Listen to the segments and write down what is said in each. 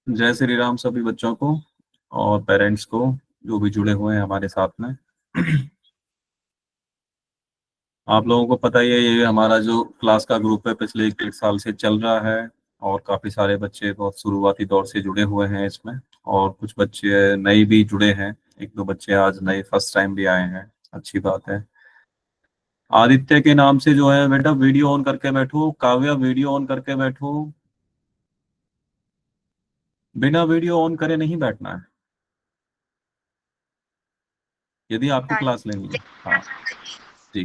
जय श्री राम सभी बच्चों को और पेरेंट्स को जो भी जुड़े हुए हैं हमारे साथ में। आप लोगों को पता ही है, ये हमारा जो क्लास का ग्रुप है पिछले 1 साल से चल रहा है और काफ़ी सारे बच्चे बहुत शुरुआती दौर से जुड़े हुए हैं इसमें। और कुछ बच्चे नए भी जुड़े हैं, 1-2 बच्चे आज नए फर्स्ट टाइम भी आए हैं, अच्छी बात है। आदित्य के नाम से जो है बेटा, वीडियो ऑन करके बैठो। काव्या, वीडियो ऑन करके बैठो। बिना वीडियो ऑन करे नहीं बैठना है यदि आपको क्लास लेनी है। हाँ जी।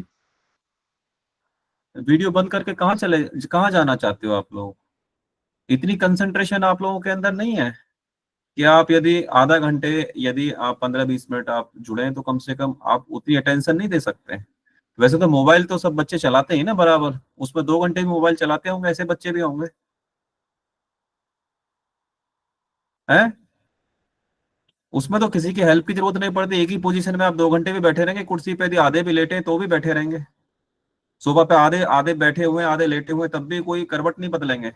वीडियो बंद करके कहाँ जाना चाहते हो आप लोग? इतनी कंसंट्रेशन आप लोगों के अंदर नहीं है कि आप यदि आधा घंटे, यदि आप 15-20 मिनट आप जुड़े हैं तो कम से कम आप उतनी अटेंशन नहीं दे सकते? वैसे तो मोबाइल तो सब बच्चे चलाते ही ना बराबर, उसमें 2 घंटे भी मोबाइल चलाते होंगे, ऐसे बच्चे भी होंगे हैं। उसमें तो किसी की हेल्प की जरूरत नहीं पड़ती, एक ही पोजीशन में आप 2 घंटे भी बैठे रहेंगे कुर्सी पे, यदि आधे भी लेटे हैं तो भी बैठे रहेंगे। सुबह पे आधे आधे बैठे हुए आधे लेटे हुए, तब भी कोई करवट नहीं बदलेंगे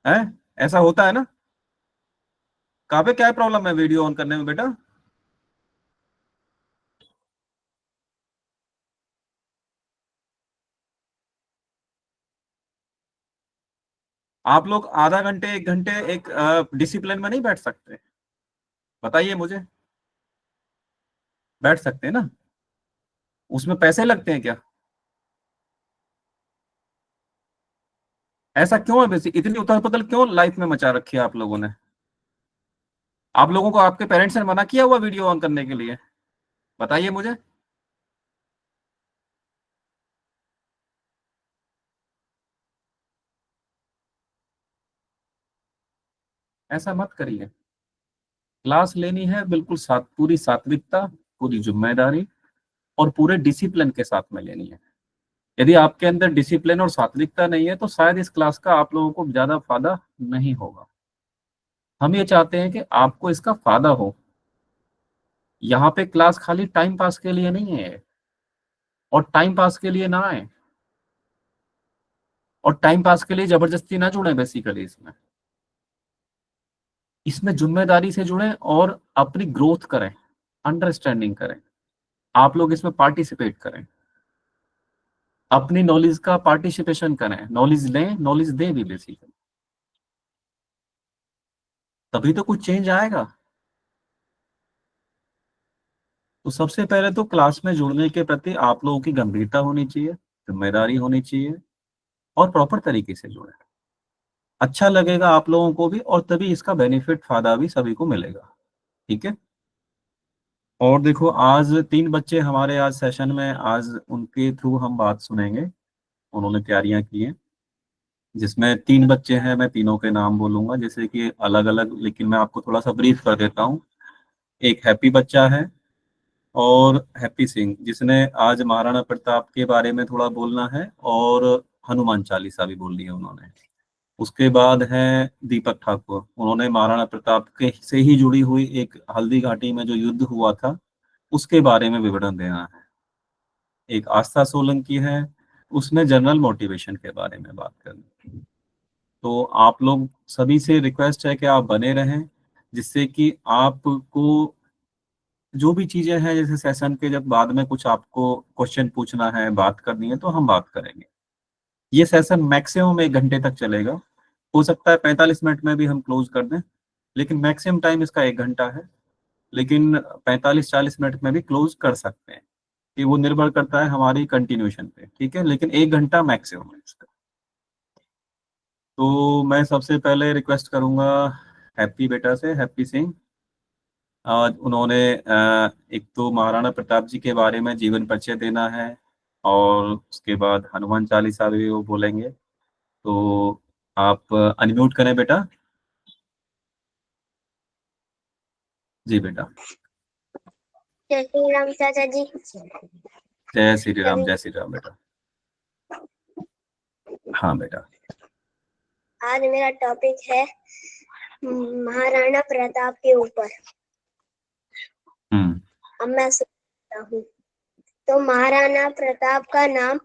हैं। ऐसा होता है ना? कहाँ पे क्या प्रॉब्लम है वीडियो ऑन करने में बेटा? आप लोग आधा घंटे 1 घंटे एक डिसिप्लिन में नहीं बैठ सकते? बताइए मुझे। बैठ सकते हैं ना? उसमें पैसे लगते हैं क्या? ऐसा क्यों है? वैसे इतनी उथल पुथल क्यों लाइफ में मचा रखी है आप लोगों ने? आप लोगों को आपके पेरेंट्स ने मना किया हुआ वीडियो ऑन करने के लिए? बताइए मुझे। ऐसा मत करिए। क्लास लेनी है बिल्कुल पूरी सात्विकता, पूरी जिम्मेदारी और पूरे डिसिप्लिन के साथ में लेनी है। यदि आपके अंदर डिसिप्लिन और सात्विकता नहीं है तो शायद इस क्लास का आप लोगों को ज्यादा फायदा नहीं होगा। हम ये चाहते हैं कि आपको इसका फायदा हो। यहाँ पे क्लास खाली टाइम पास के लिए नहीं है, और टाइम पास के लिए ना आए, और टाइम पास के लिए जबरदस्ती ना जुड़े। बेसिकली इसमें इसमें जिम्मेदारी से जुड़े और अपनी ग्रोथ करें, अंडरस्टैंडिंग करें। आप लोग इसमें पार्टिसिपेट करें, अपनी नॉलेज का पार्टिसिपेशन करें, नॉलेज लें, नॉलेज दें भी बेसिकली। तभी तो कुछ चेंज आएगा। तो सबसे पहले तो क्लास में जुड़ने के प्रति आप लोगों की गंभीरता होनी चाहिए, जिम्मेदारी होनी चाहिए, और प्रॉपर तरीके से जुड़े। अच्छा लगेगा आप लोगों को भी, और तभी इसका बेनिफिट फायदा भी सभी को मिलेगा। ठीक है। और देखो, आज 3 बच्चे हमारे आज सेशन में, आज उनके थ्रू हम बात सुनेंगे। उन्होंने तैयारियां की हैं, जिसमें 3 बच्चे हैं। मैं तीनों के नाम बोलूंगा जैसे कि अलग अलग, लेकिन मैं आपको थोड़ा सा ब्रीफ कर देता हूँ। एक हैप्पी बच्चा है, और हैप्पी सिंह, जिसने आज महाराणा प्रताप के बारे में थोड़ा बोलना है, और हनुमान चालीसा भी बोलनी है उन्होंने। उसके बाद है दीपक ठाकुर, उन्होंने महाराणा प्रताप के से ही जुड़ी हुई एक हल्दी घाटी में जो युद्ध हुआ था उसके बारे में विवरण देना है। एक आस्था सोलंकी है, उसने जनरल मोटिवेशन के बारे में बात करनी। तो आप लोग सभी से रिक्वेस्ट है कि आप बने रहें, जिससे कि आपको जो भी चीजें हैं, जैसे सेशन के जब बाद में कुछ आपको क्वेश्चन पूछना है, बात करनी है, तो हम बात करेंगे। ये सेशन मैक्सिमम 1 घंटे तक चलेगा। हो सकता है 45 मिनट में भी हम क्लोज कर दें, लेकिन मैक्सिमम टाइम इसका 1 घंटा है। लेकिन 45-40 मिनट में भी क्लोज कर सकते हैं, कि वो निर्भर करता है हमारी कंटिन्यूशन पे। ठीक है, लेकिन 1 घंटा मैक्सिमम है इसका। तो मैं सबसे पहले रिक्वेस्ट करूंगा हैप्पी बेटा से, हैप्पी सिंह। आज उन्होंने एक तो महाराणा प्रताप जी के बारे में जीवन परिचय देना है, और उसके बाद हनुमान चालीसा भी वो बोलेंगे। तो आप अनम्यूट करें बेटा। जी बेटा। जय श्री राम चाचा जी। जय श्री राम, सभी जय श्री राम बेटा। हाँ बेटा। आज मेरा टॉपिक है महाराणा प्रताप के ऊपर। अब मैं सुनाता हूँ। तो महाराणा प्रताप का नाम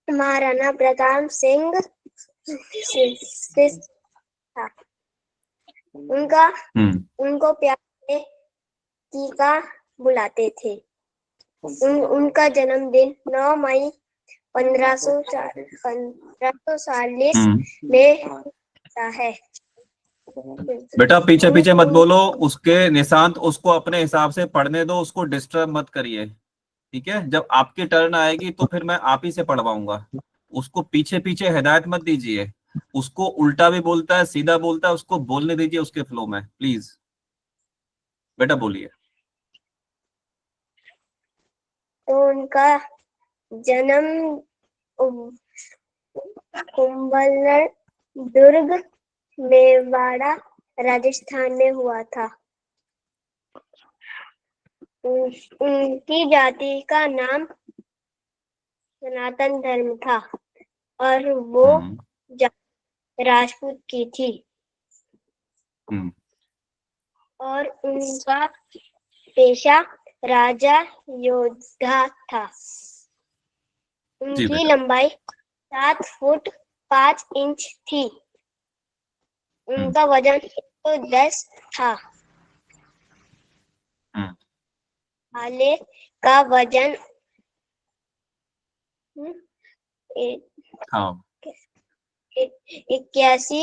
महाराणा प्रताप सिंह था। उनका उनको प्यार से टीका बुलाते थे। उनका जन्मदिन 9 मई 1540 में होता है। बेटा पीछे पीछे मत बोलो, उसके निशांत उसको अपने हिसाब से पढ़ने दो, उसको डिस्टर्ब मत करिए, ठीक है। जब आपकी टर्न आएगी तो फिर मैं आप ही से पढ़वाऊंगा। उसको पीछे पीछे हिदायत मत दीजिए, उसको उल्टा भी बोलता है सीधा बोलता है, उसको बोलने दीजिए उसके फ्लो में, प्लीज बेटा बोलिए। तो उनका जन्म कुंभलगढ़ दुर्ग मेवाड़ा राजस्थान में हुआ था। उनकी जाति का नाम सनातन धर्म था और वो राजपूत की थी। और उनका पेशा राजा योद्धा था। उनकी लंबाई 7 फुट 5 इंच थी। उनका वजन 110 था। भाले का वजन 81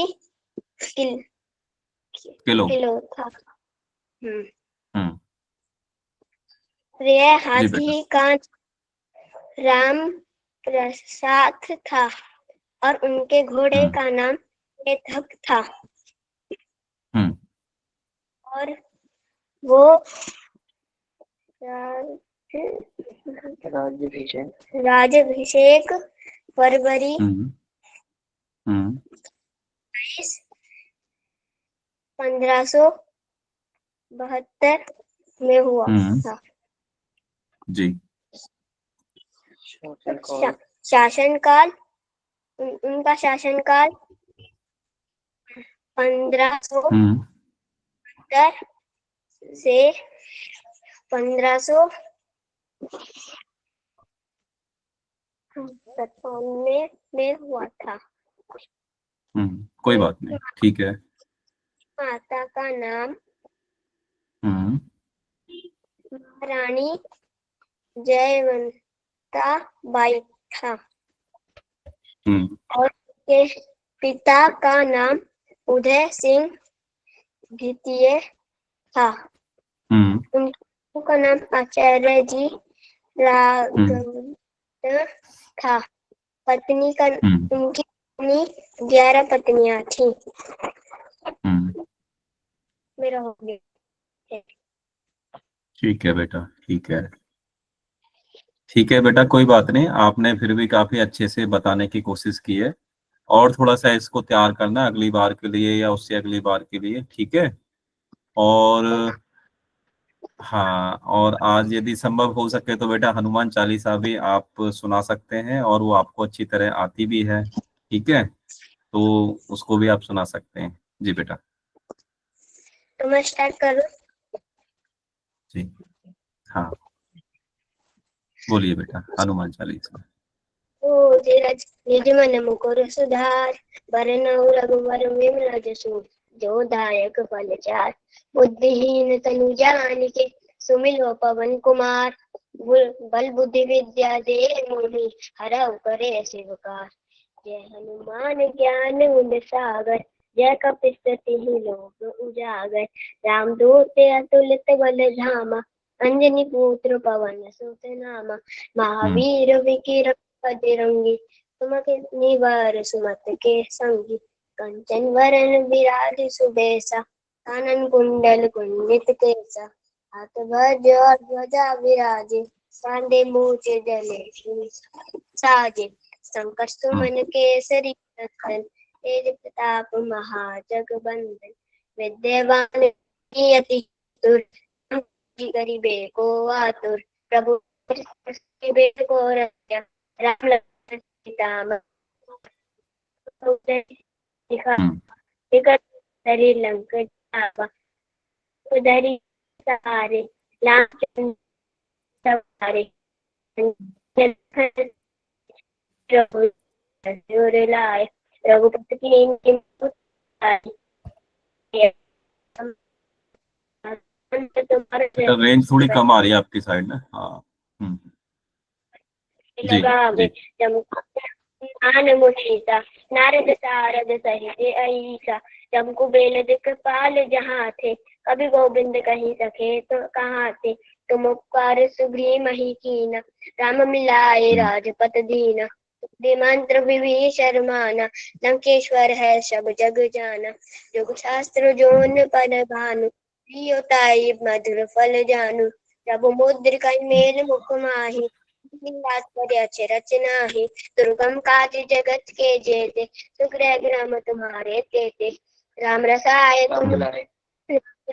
किलो था। यह हाथी का राम प्रसाद था और उनके घोड़े का नाम केतक था। और वो राज्याभिषेक फरवरी 1572 में हुआ था। जी। शासनकाल उनका शासनकाल 1570 से 1597 में हुआ था। कोई बात नहीं, ठीक है। माता का नाम महारानी जयवंता बाई था और उनके पिता का नाम उदय सिंह द्वितीय था। उनका नाम आचार्य जी राघवेंद्र था। पत्नी का उनकी 11 पत्नियां थी। मेरा हो गया। ठीक है बेटा, ठीक है, ठीक है बेटा, कोई बात नहीं, आपने फिर भी काफी अच्छे से बताने की कोशिश की है। और थोड़ा सा इसको तैयार करना अगली बार के लिए या उससे अगली बार के लिए, ठीक है। और हाँ, और आज यदि संभव हो सके तो बेटा हनुमान चालीसा भी आप सुना सकते हैं, और वो आपको अच्छी तरह आती भी है, ठीक है, तो उसको भी आप सुना सकते हैं। जी बेटा। तो मैं स्टार्ट करूं? जी हाँ, बोलिए बेटा हनुमान चालीसा। ओ निज मन मुकुर सुधार, बरनउँ रघुबर विमल जसु, जो दायक फल चार। बुद्धिहीन तनु जानिके, सुमिरौ पवन कुमार। बल बुद्धि विद्या दे मोहि, हरहु कलेस विकार। जय हनुमान ज्ञान गुण सागर, जय कपीस तिहुँ लोक उजागर। रामदूत अतुलित बल धामा, अंजनी पुत्र पवन सुत नामा। महावीर विक्रम बजरंगी, सुमति निवार सुमत के संगी। कंचन वरन विराज सुबेसा, कानन कुंडल कुंडित केसा। हाथ वज्र ध्वजा विराजे, कांधे मूछ जनेऊ साजे। संकट सुमन केसरी नंदन, तेज प्रताप महाजगवंदन। विद्यावान की अति चतुर, गरीबे को आतुर। प्रभु बेट को रक्षा, राम लखन सीता धरि लंक जावा। उधरि सारे रामचंद्र सवारे, प्रभु जोर लाए, रघुपति कीन्ही बहुत बड़ाई। बेटा रेंज थोड़ी कम आ रही है आपकी साइड में। हाँ। जी लगावे जी। मान मुनीसा नारद सारद सहित अहिसा जब कुबेल दिक्पाल जहाँ थे कभी गोविंद कहीं सके तो कहाँ थे तुम उपकार सुग्रीव मही कीना राम मिलाए राजपत दीना मंत्र विभीषण माना लंकेश्वर है सब जग जाना जुग शास्त्र जोन पद भानु प्रियताई मधुर फल जानू जब मुद्र कई मेल मुख माही तात्पर्य रचना ही दुर्गम काज जगत के जेते सुग्रह ग्राम तुम्हारे तेते राम रसाय तुम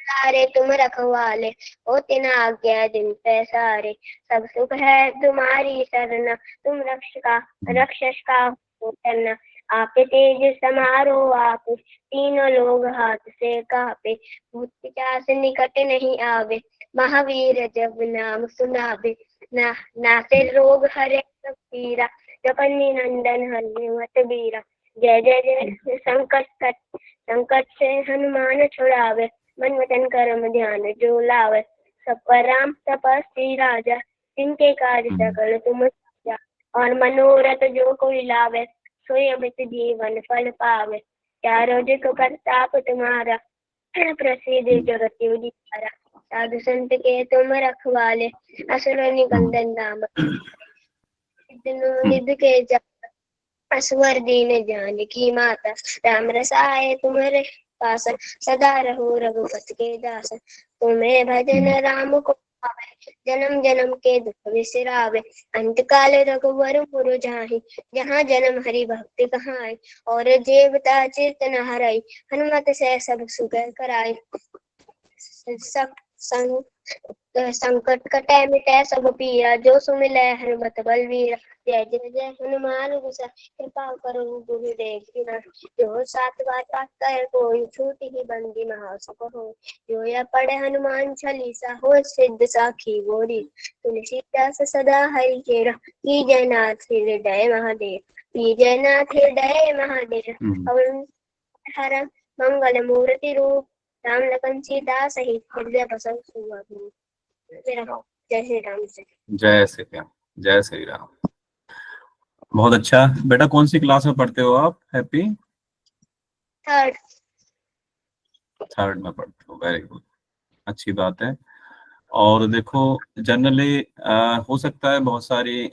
लारे तुम रखवाले होते न आज्ञा दिन पैसारे सब सुख है तुम्हारी सरना तुम रक्षक का हो करना आप तेज समारो आप तीनों लोग हाथ से कापे भूत पिशाच निकट नहीं आवे महावीर जब नाम सुनावे नासे रोग हरे सब पीरा जपन्नी नंदन हनुमत बीरा जय जय जय संकट से हनुमान छुड़ावे मन वचन कर्म ध्यान जो लावे सब पर राम तपस्वी राजा जिनके कार्य सकल तुम साजा और मनोरथ जो कोई लावे सोई अमित जीवन फल पावे चारों जुग प्रताप तुम्हारा प्रसिद्ध जगत उजियारा साधु संत के तुम रखवाले असुर निकंदन नाम निध के जा असवर दीन जानकी माता राम रसाए तुम्हारे पास सदा रहो रघुपति के दास तुम्हें भजन राम को पावे जन्म जन्म के दुख विसरावे अंत काल रघुवर पुर जाहि जहाँ जन्म हरि भक्ति कहाय और देवता चित्त न हराई हनुमत से सब सुख कराई संकट कटे मिटे सब पीरा जो सुमिलै हनुमत बलवीरा जय जय जय हनुमान गुसा कृपा करो गुरुदेव की ना जो सात बार पाठ कर कोई छूट ही बंदी महासुख हो जो या पढ़े हनुमान चालीसा हो सिद्ध साखी गोरी तुलसीदास सदा हरि केरा की जयनाथ हृदय महादेव की जयनाथ हृदय महादेव और हर मंगल मूर्ति रूप राम लखन सीता सहित हृदय बसव सुखबीर जय श्री राम। जय श्री राम। जय श्री राम। बहुत अच्छा बेटा। कौन सी क्लास में पढ़ते हो आप? हैप्पी थर्ड में पढ़ते हो। Very good. अच्छी बात है। और देखो जनरली हो सकता है बहुत सारी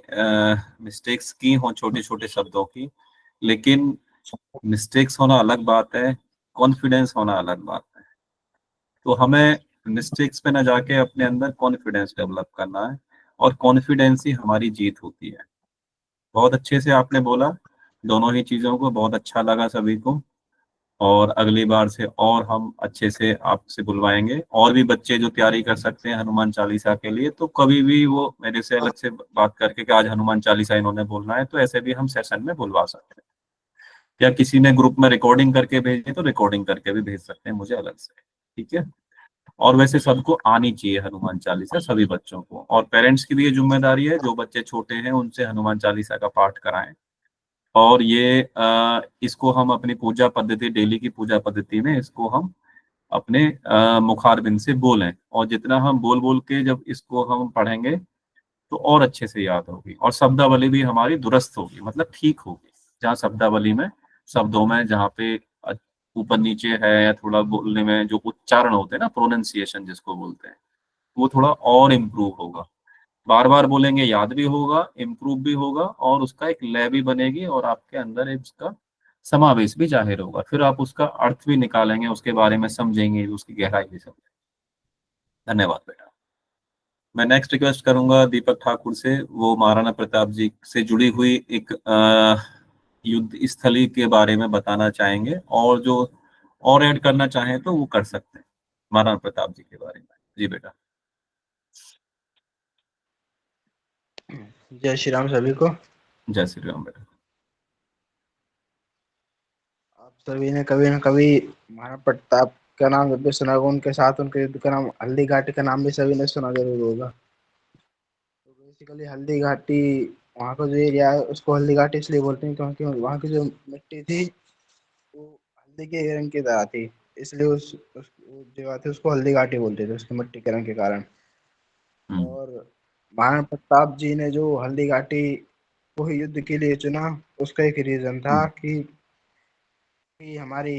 मिस्टेक्स की हो छोटे छोटे शब्दों की, लेकिन मिस्टेक्स होना अलग बात है, कॉन्फिडेंस होना अलग बात है। तो हमें मिस्टेक्स पे ना जाके अपने अंदर कॉन्फिडेंस डेवलप करना है, और कॉन्फिडेंस ही हमारी जीत होती है। बहुत अच्छे से आपने बोला दोनों ही चीजों को, बहुत अच्छा लगा सभी को। और अगली बार से और हम अच्छे से आपसे बुलवाएंगे। और भी बच्चे जो तैयारी कर सकते हैं हनुमान चालीसा के लिए, तो कभी भी वो मेरे से अलग से बात करके कि आज हनुमान चालीसा इन्होंने बोलना है, तो ऐसे भी हम सेशन में बुलवा सकते हैं। या किसी ने ग्रुप में रिकॉर्डिंग करके भेजी तो रिकॉर्डिंग करके भी भेज सकते हैं मुझे अलग से। ठीक है। और वैसे सबको आनी चाहिए हनुमान चालीसा, सभी बच्चों को। और पेरेंट्स की भी ये जिम्मेदारी है, जो बच्चे छोटे हैं उनसे हनुमान चालीसा का पाठ कराएं। और ये इसको हम अपनी पूजा पद्धति, डेली की पूजा पद्धति में इसको हम अपने मुखारबिंद से बोलें। और जितना हम बोल बोल के जब इसको हम पढ़ेंगे तो और अच्छे से याद होगी। और शब्दावली भी हमारी दुरुस्त होगी, मतलब ठीक होगी। जहाँ शब्दावली में, शब्दों में जहाँ पे ऊपर नीचे है या थोड़ा बोलने में जो उच्चारण होते हैं ना, प्रोनाउंसिएशन जिसको बोलते हैं, वो थोड़ा और इम्प्रूव होगा। बार बार बोलेंगे, याद भी होगा, इम्प्रूव भी होगा, और उसका एक लय भी बनेगी, और आपके अंदर एक उसका समावेश भी जाहिर होगा। फिर आप उसका अर्थ भी निकालेंगे, उसके बारे में समझेंगे, उसकी गहराई भी समझेंगे। धन्यवाद बेटा। मैं नेक्स्ट रिक्वेस्ट करूंगा दीपक ठाकुर से, वो महाराणा प्रताप जी से जुड़ी हुई एक युद्ध स्थली के बारे में बताना चाहेंगे, और जो और ऐड करना चाहें तो वो कर सकते हैं महाराणा प्रताप जी के बारे में। जी बेटा। जय श्री राम सभी को। जय श्री राम बेटा। आप सभी ने कभी न कभी महाराणा प्रताप का नाम जब भी सुना होगा, उनके साथ उनके युद्ध का नाम हल्दी घाटी का नाम भी सभी ने सुना जरूर होगा। तो बेसिकली हल्दी घाटी, वहाँ का जो एरिया है उसको हल्दी घाटी इसलिए बोलते हैं क्योंकि वहाँ की जो मिट्टी थी वो हल्दी के रंग की तरह थी। इसलिए उस वो जगह थी उसको हल्दी घाटी बोलते थे उसकी मिट्टी के रंग के कारण। हम्म। और महाराणा प्रताप जी ने जो हल्दी घाटी को ही युद्ध के लिए चुना, उसका एक रीजन था हम्म। कि हमारी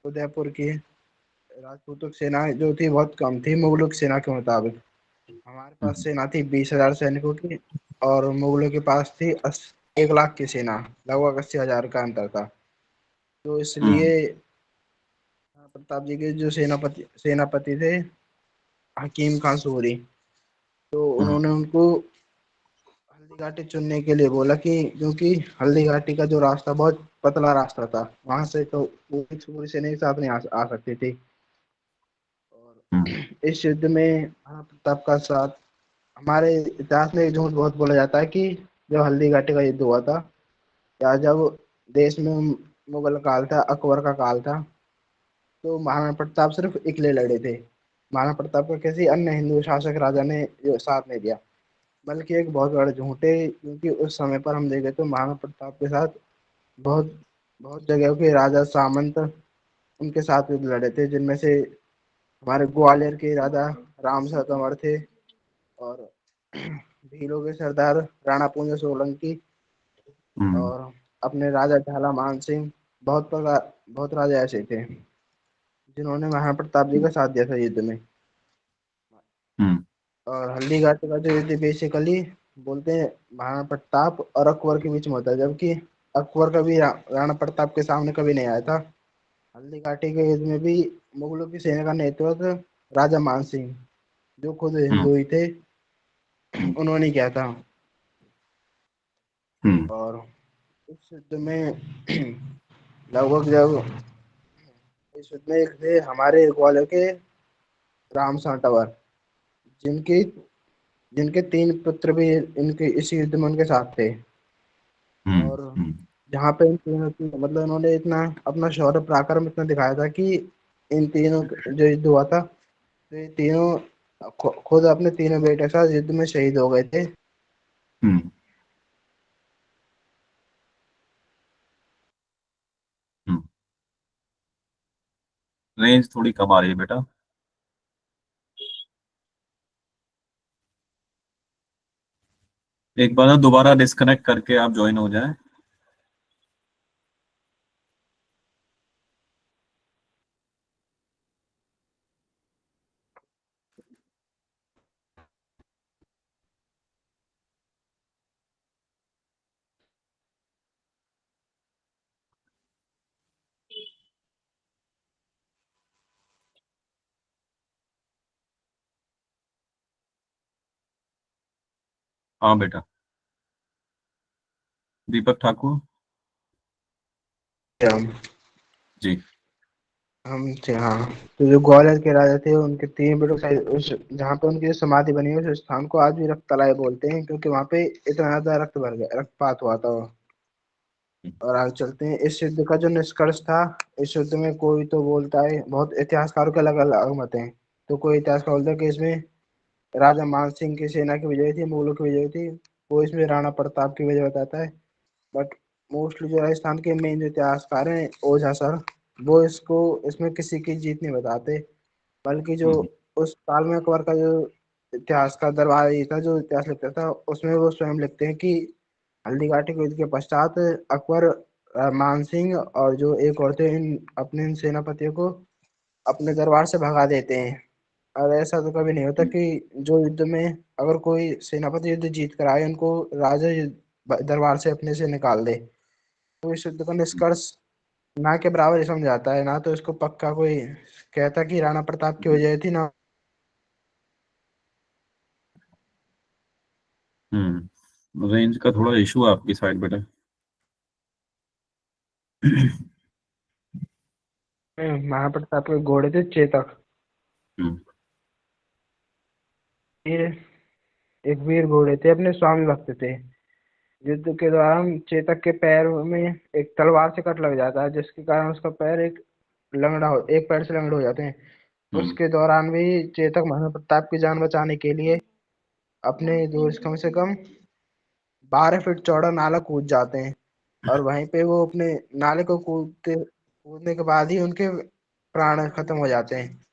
उदयपुर की राजपूतों की सेना जो थी बहुत कम थी मुगलों की सेना के मुताबिक। हमारे पास हम्म। सेना थी 20,000 सैनिकों की, और मुगलों के पास थी 1 लाख की सेना, लगभग 80,000 का अंतर था। तो हम्म। इसलिए प्रताप जी के जो सेनापति थे हकीम खान सूरी, तो हम्म। उन्होंने उनको हल्दी घाटी चुनने के लिए बोला कि क्योंकि हल्दी घाटी का जो रास्ता बहुत पतला रास्ता था, वहां से तो पूरी सेना एक साथ नहीं आ सकती थी। और हम्म। इस युद्ध में महाराणा प्रताप का साथ, हमारे इतिहास में एक झूठ बहुत बोला जाता है कि जब हल्दी घाटी का युद्ध हुआ था, या जब देश में मुगल काल था, अकबर का काल था, तो महाराणा प्रताप सिर्फ अकेले लड़े थे। महाराणा प्रताप का किसी अन्य हिंदू शासक राजा ने जो साथ नहीं दिया, बल्कि एक बहुत बड़ा झूठ है, क्योंकि उस समय पर हम देखें तो महाराणा प्रताप के साथ बहुत बहुत जगह के राजा सामंत उनके साथ युद्ध लड़े थे, जिनमें से हमारे ग्वालियर के राजा राम सिंह तंवर थे, और भीलों के सरदार राणा कुंज सोलंकी, हम्म। और अपने राजा झाला मान सिंह, बहुत राजा ऐसे थे जिन्होंने महाराणा प्रताप जी का साथ दिया था युद्ध में। हम्म। और हल्दी घाटी का जो युद्ध बेसिकली बोलते हैं महाराणा प्रताप और अकबर के बीच में होता है, जबकि अकबर कभी राणा प्रताप के सामने कभी नहीं आया था। हल्दी घाटी के युद्ध में भी मुगलों की सेना का नेतृत्व राजा मान सिंह, जो खुद हम्म। हिंदू ही थे, हम्म। उन्होंने किया था। हम्म। और इस युद्ध में लगभग जब इस युद्ध में एक थे हमारे ग्वालियर के राम सातवर, जिनकी जिनके 3 पुत्र भी इनके इस युद्ध में उनके साथ थे। हम्म। और हम्म। जहाँ पे इन तीनों की मतलब इन्होंने इतना अपना शौर्य पराक्रम इतना दिखाया था कि इन तीनों जो युद्ध हुआ था, तो ये तीनों खुद अपने तीनों बेटे के साथ युद्ध में शहीद हो गए थे। हम्म। हम्म। रेंज थोड़ी कम आ रही है बेटा। एक बार ना दोबारा डिस्कनेक्ट करके आप ज्वाइन हो जाएं। हाँ बेटा। दीपक ठाकुर। हम जी। हम थे हाँ। तो जो ग्वालियर के राजा थे उनके 3 बेटों का उस जहाँ पे उनकी जो समाधि बनी है उस स्थान को आज भी रक्त तलाई बोलते हैं, क्योंकि वहां पे इतना ज्यादा रक्त भर गया, रक्तपात हुआ था। और आगे चलते हैं इस युद्ध का जो निष्कर्ष था। इस युद्ध में कोई तो बोलता है, बहुत इतिहासकारों के अलग अलग मत हैं। तो कोई इतिहासकार बोलता है कि इसमें राजा मान सिंह की सेना की विजय थी, मुगलों की विजय थी। वो इसमें राणा प्रताप की विजय बताता है। बट मोस्टली जो राजस्थान के मेन जो इतिहासकार हैं ओझा सर, वो इसको इसमें किसी की जीत नहीं बताते, बल्कि जो हम्म। उस काल में अकबर का जो इतिहास का दरबारी था जो इतिहास लिखता था, उसमें वो स्वयं लिखते हैं कि हल्दीघाटी के युद्ध के पश्चात अकबर मान सिंह और जो एक और थे इन सेनापतियों को अपने दरबार से भगा देते हैं। और ऐसा तो कभी नहीं होता कि जो युद्ध में अगर कोई सेनापति युद्ध जीत कर आए उनको राजा दरबार से अपने से निकाल दे। तो इस युद्ध का निष्कर्ष ना के बराबर ही समझा जाता है, ना तो इसको पक्का कोई कहता कि राणा प्रताप की वजह थी ना। रेंज का थोड़ा इशू है आपकी साइड बेटा। महाराणा प्रताप के घोड़े थे चेतक, हम्म। वीर एक वीर घोड़े थे, अपने स्वामी भक्त थे। युद्ध के दौरान चेतक के पैर में एक तलवार से कट लग जाता है, जिसके कारण उसका पैर एक पैर से लंगड़े हो जाते हैं। हम्म। उसके दौरान भी चेतक महाराणा प्रताप की जान बचाने के लिए अपने दूर कम से कम 12 फीट चौड़ा नाला कूद जाते हैं। और वहीं पे वो अपने नाले को कूदने के बाद ही उनके प्राण खत्म हो जाते हैं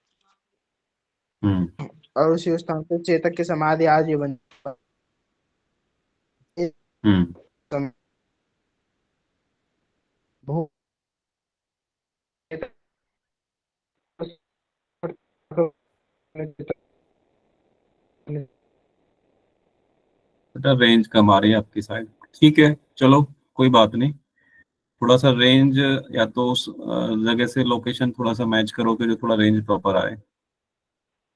हम्म। और उसी स्थान पे चेतक की समाधि आज भी बन एक हम्म। सम- भू- बेटा रेंज कम आ रही है आपकी साइड। ठीक है, चलो कोई बात नहीं। थोड़ा सा रेंज, या तो उस जगह से लोकेशन थोड़ा सा मैच करो कि जो थोड़ा रेंज प्रॉपर आए।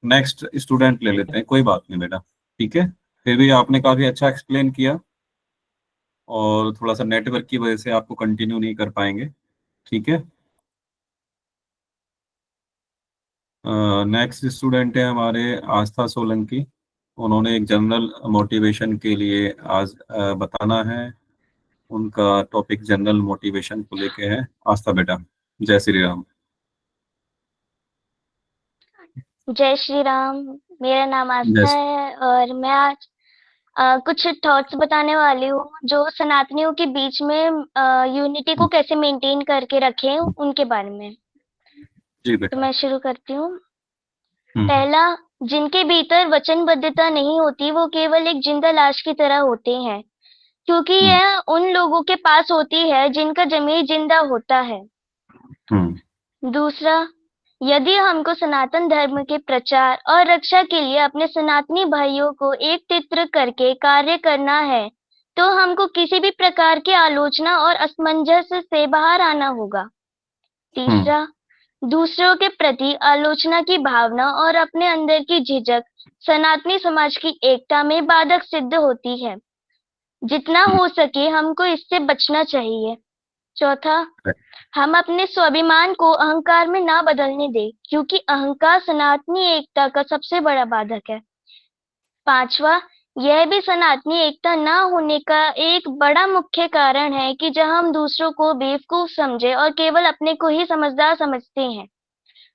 नेक्स्ट स्टूडेंट ले लेते हैं, कोई बात नहीं बेटा। ठीक है, फिर भी आपने काफी अच्छा एक्सप्लेन किया, और थोड़ा सा नेटवर्क की वजह से आपको कंटिन्यू नहीं कर पाएंगे। ठीक है। नेक्स्ट स्टूडेंट है हमारे आस्था सोलंकी। उन्होंने एक जनरल मोटिवेशन के लिए आज बताना है। उनका टॉपिक जनरल मोटिवेशन को लेके है। आस्था बेटा, जय श्री राम। जय श्री राम। मेरा नाम आस्था जय। है और मैं आज कुछ थॉट्स बताने वाली हूँ जो सनातनियों के बीच में यूनिटी को कैसे मेंटेन करके रखें उनके बारे में। जी तो बेटा। मैं शुरू करती हूँ। हम्म। पहला, जिनके भीतर वचनबद्धता नहीं होती वो केवल एक जिंदा लाश की तरह होते हैं, क्योंकि हम्म। यह उन लोगों के पास होती है जिनका जमीर जिंदा होता है। हम्म। दूसरा, यदि हमको सनातन धर्म के प्रचार और रक्षा के लिए अपने सनातनी भाइयों को एकत्रित करके कार्य करना है, तो हमको किसी भी प्रकार की आलोचना और असमंजस से बाहर आना होगा। हम्म। तीसरा, दूसरों के प्रति आलोचना की भावना और अपने अंदर की झिझक सनातनी समाज की एकता में बाधक सिद्ध होती है। जितना हम्म। हो सके हमको इससे बचना चाहिए। चौथा, correct। हम अपने स्वाभिमान को अहंकार में ना बदलने दें, क्योंकि अहंकार सनातनी एकता का सबसे बड़ा बाधक है। पांचवा, यह भी सनातनी एकता ना होने का एक बड़ा मुख्य कारण है कि जहां हम दूसरों को बेवकूफ समझे और केवल अपने को ही समझदार समझते हैं।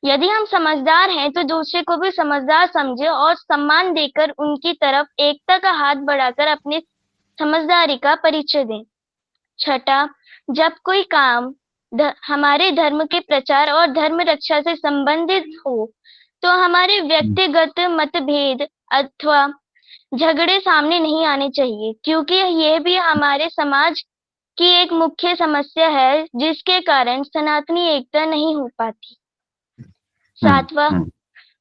यदि हम समझदार हैं तो दूसरे को भी समझदार समझे और सम्मान देकर उनकी तरफ एकता का हाथ बढ़ाकर अपनी समझदारी का परिचय दें। छठा, जब कोई काम हमारे धर्म के प्रचार और धर्म रक्षा से संबंधित हो, तो हमारे हम्म। व्यक्तिगत मतभेद अथवा झगड़े सामने नहीं आने चाहिए, क्योंकि यह भी हमारे समाज की एक मुख्य समस्या है जिसके कारण सनातनी एकता नहीं हो पाती। हम्म। सातवां, हम्म।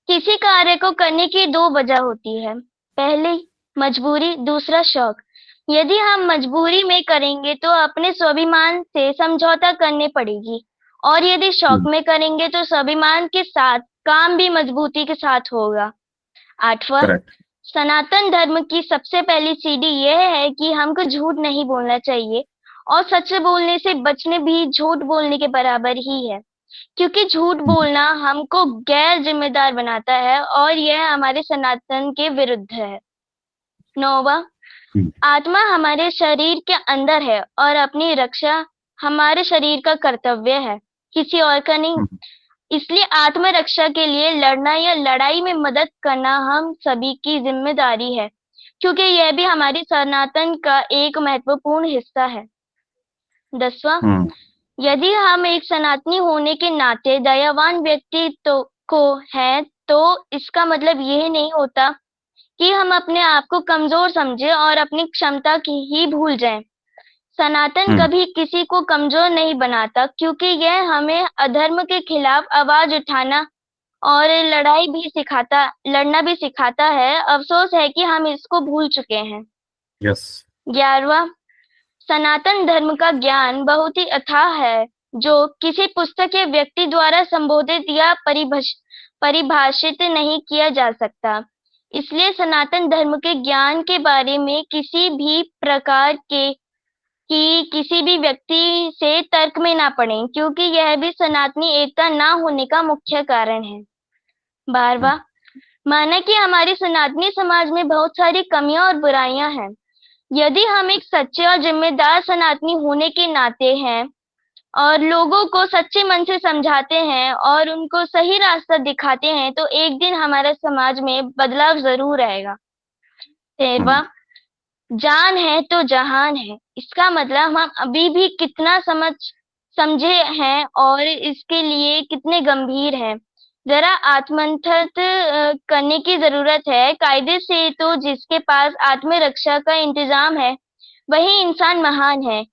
किसी कार्य को करने की दो वजह होती है। पहली मजबूरी, दूसरा शौक। यदि हम मजबूरी में करेंगे तो अपने स्वाभिमान से समझौता करने पड़ेगी, और यदि शौक हम्म। में करेंगे तो स्वाभिमान के साथ काम भी मजबूती के साथ होगा। आठवां, करेक्ट। सनातन धर्म की सबसे पहली सीढ़ी यह है कि हमको झूठ नहीं बोलना चाहिए, और सच बोलने से बचने भी झूठ बोलने के बराबर ही है, क्योंकि झूठ हम्म। बोलना हमको गैर जिम्मेदार बनाता है और यह हमारे सनातन के विरुद्ध है। नौवा, हम्म। आत्मा हमारे शरीर के अंदर है और अपनी रक्षा हमारे शरीर का कर्तव्य है, किसी और का नहीं। हम्म। इसलिए आत्मरक्षा के लिए लड़ना या लड़ाई में मदद करना हम सभी की जिम्मेदारी है, क्योंकि यह भी हमारी सनातन का एक महत्वपूर्ण हिस्सा है। 10वां, हम्म। यदि हम एक सनातनी होने के नाते दयावान व्यक्ति को हैं, तो इसका मतलब यह नहीं होता कि हम अपने आप को कमजोर समझें और अपनी क्षमता की ही भूल जाएं। सनातन हम्म। कभी किसी को कमजोर नहीं बनाता, क्योंकि यह हमें अधर्म के खिलाफ आवाज उठाना और लड़ना भी सिखाता है। अफसोस है कि हम इसको भूल चुके हैं। यस। 11वां, सनातन धर्म का ज्ञान बहुत ही अथाह है, जो किसी पुस्तक या व्यक्ति द्वारा संबोधित या परिभाषित नहीं किया जा सकता। इसलिए सनातन धर्म के ज्ञान के बारे में किसी भी प्रकार के कि किसी भी व्यक्ति से तर्क में ना पड़ें, क्योंकि यह भी सनातनी एकता ना होने का मुख्य कारण है। 12वां, माना कि हमारी सनातनी समाज में बहुत सारी कमियां और बुराइयां हैं। यदि हम एक सच्चे और जिम्मेदार सनातनी होने के नाते हैं और लोगों को सच्चे मन से समझाते हैं और उनको सही रास्ता दिखाते हैं, तो एक दिन हमारे समाज में बदलाव जरूर आएगा। 13वां, हम्म। जान है तो जहान है। इसका मतलब हम अभी भी कितना समझे हैं और इसके लिए कितने गंभीर हैं। जरा आत्मंथन करने की जरूरत है। कायदे से तो जिसके पास आत्मरक्षा का इंतजाम है वही इंसान महान है,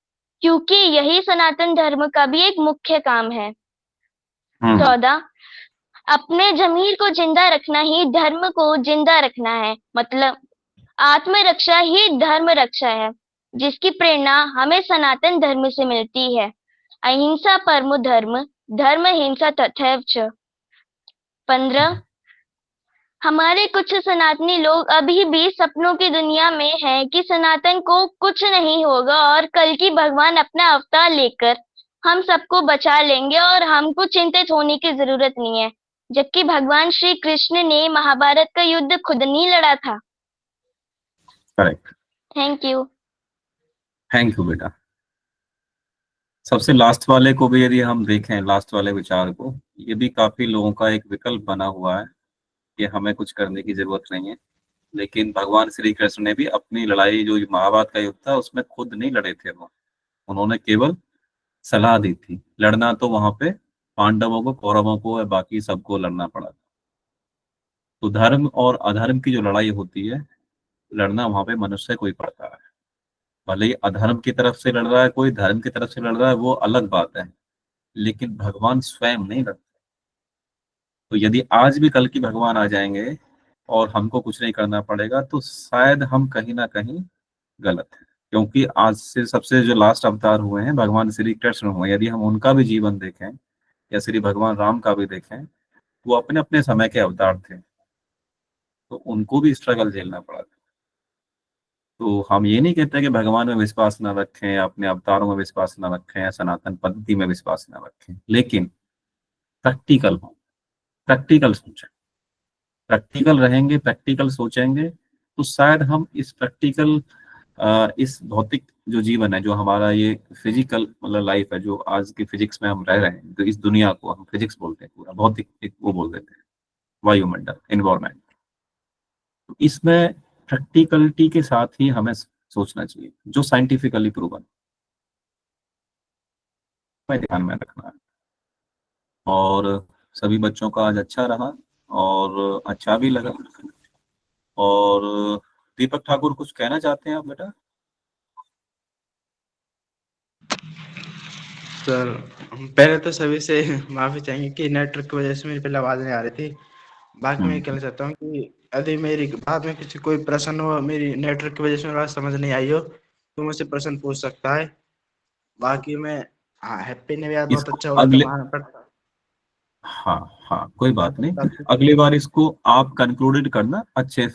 क्योंकि यही सनातन धर्म का भी एक मुख्य काम है। 14 अपने जमीर को जिंदा रखना ही धर्म को जिंदा रखना है। मतलब आत्मरक्षा ही धर्म रक्षा है, जिसकी प्रेरणा हमें सनातन धर्म से मिलती है। अहिंसा परमो धर्म, धर्म हिंसा तथैव च। 15 हमारे कुछ सनातनी लोग अभी भी सपनों की दुनिया में हैं कि सनातन को कुछ नहीं होगा और कल की भगवान अपना अवतार लेकर हम सबको बचा लेंगे और हमको चिंतित होने की जरूरत नहीं है, जबकि भगवान श्री कृष्ण ने महाभारत का युद्ध खुद नहीं लड़ा था। Correct. Thank you. Thank you बेटा। सबसे लास्ट वाले को भी यदि हम देखें, लास्ट वाले विचार को, ये भी काफी लोगों का एक विकल्प बना हुआ है कि हमें कुछ करने की जरूरत नहीं है। लेकिन भगवान श्री कृष्ण ने भी अपनी लड़ाई, जो महाभारत का युद्ध था, उसमें खुद नहीं लड़े थे वो, उन्होंने केवल सलाह दी थी। लड़ना तो वहां पे पांडवों को, कौरवों को या बाकी सबको लड़ना पड़ा था। तो धर्म और अधर्म की जो लड़ाई होती है, लड़ना वहां पे मनुष्य को ही पड़ता है। भले ही अधर्म की तरफ से लड़ रहा है कोई, धर्म की तरफ से लड़ रहा है, वो अलग बात है, लेकिन भगवान स्वयं नहीं लड़ते। तो यदि आज भी कल की भगवान आ जाएंगे और हमको कुछ नहीं करना पड़ेगा, तो शायद हम कहीं ना कहीं गलत है। क्योंकि आज से सबसे जो लास्ट अवतार हुए हैं भगवान श्री कृष्ण हुए, यदि हम उनका भी जीवन देखें या श्री भगवान राम का भी देखें, वो अपने अपने समय के अवतार थे, तो उनको भी स्ट्रगल झेलना पड़ा था। तो हम ये नहीं कहते कि भगवान में विश्वास न रखें, अपने अवतारों में विश्वास न रखें या सनातन पद्धति में विश्वास न रखें, लेकिन प्रैक्टिकल हो, प्रैक्टिकल सोचें। प्रैक्टिकल रहेंगे, प्रैक्टिकल सोचेंगे, तो शायद हम इस प्रैक्टिकल इस भौतिक जो जीवन है, जो हमारा ये फिजिकल मतलब लाइफ है, जो आज की फिजिक्स में हम रह रहे हैं, तो इस दुनिया को हम फिजिक्स बोलते हैं, पूरा भौतिक वो बोल देते हैं, वायुमंडल, एनवायरमेंट। तो इसमें प्रैक्टिकलिटी के साथ ही हमें सोचना चाहिए, जो साइंटिफिकली प्रूवन में ध्यान में रखना है। और सभी बच्चों का आज अच्छा रहा और अच्छा भी लगा। और दीपक ठाकुर कुछ कहना चाहते हैं आप बेटा? सर हम पहले तो सभी से माफी चाहेंगे कि नेटवर्क की वजह से मेरी पहले आवाज नहीं आ रही थी। बाकी मैं कहना चाहता हूँ कि यदि मेरी बाद में किसी कोई प्रश्न हो, मेरी नेटवर्क की वजह से मेरी बात समझ नहीं आई हो, तो मुझसे प्रश्न पूछ सकता है। बाकी मैं हैप्पी ने भी यार बहुत इसको अच्छा बोला था अगले, महान। हाँ हाँ कोई बात नहीं, अगली बार इसको आप कंक्लूडेड करना अच्छे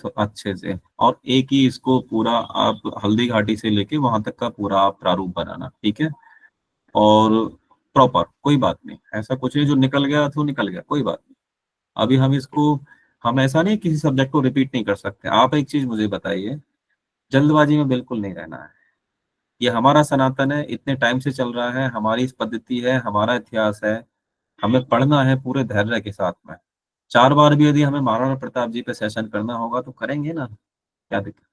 से, और एक ही इसको पूरा आप हल्दी घाटी से लेके वहां तक का पूरा आप प्रारूप बनाना, ठीक है? और प्रॉपर, कोई बात नहीं, ऐसा कुछ नहीं जो निकल गया तो निकल गया, कोई बात नहीं। अभी हम इसको, हम ऐसा नहीं किसी सब्जेक्ट को रिपीट नहीं कर सकते। आप एक चीज मुझे बताइए, जल्दबाजी में बिल्कुल नहीं रहना है। ये हमारा सनातन है, इतने टाइम से चल रहा है, हमारी इस पद्धति है, हमारा इतिहास है, हमें पढ़ना है पूरे धैर्य के साथ में। 4 बार भी यदि हमें महाराणा प्रताप जी पे सेशन करना होगा तो करेंगे ना, क्या दिक्कत?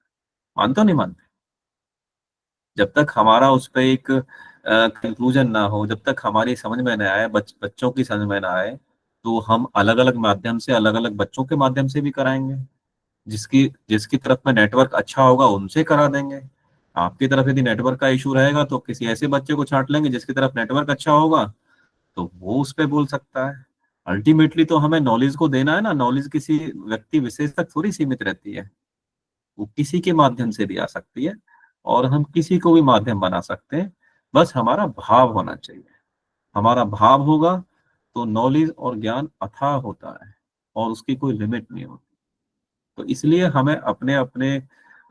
मानते हो नहीं मानते? जब तक हमारा उस पर एक कंक्लूजन ना हो, जब तक हमारी समझ में ना आए, बच्चों की समझ में ना आए, तो हम अलग अलग माध्यम से, अलग अलग बच्चों के माध्यम से भी कराएंगे। जिसकी जिसकी तरफ में नेटवर्क अच्छा होगा उनसे करा देंगे। आपकी तरफ यदि नेटवर्क का इशू रहेगा तो किसी ऐसे बच्चे को छांट लेंगे जिसकी तरफ नेटवर्क अच्छा होगा, तो वो उस पे बोल सकता है। अल्टीमेटली तो हमें नॉलेज को देना है ना, नॉलेज किसी व्यक्ति विशेष तक थोड़ी सीमित रहती है, वो किसी के माध्यम से भी आ सकती है और हम किसी को भी माध्यम बना सकते हैं। बस हमारा भाव होना चाहिए। हमारा भाव होगा तो नॉलेज और ज्ञान अथाह होता है और उसकी कोई लिमिट नहीं होती। तो इसलिए हमें अपने अपने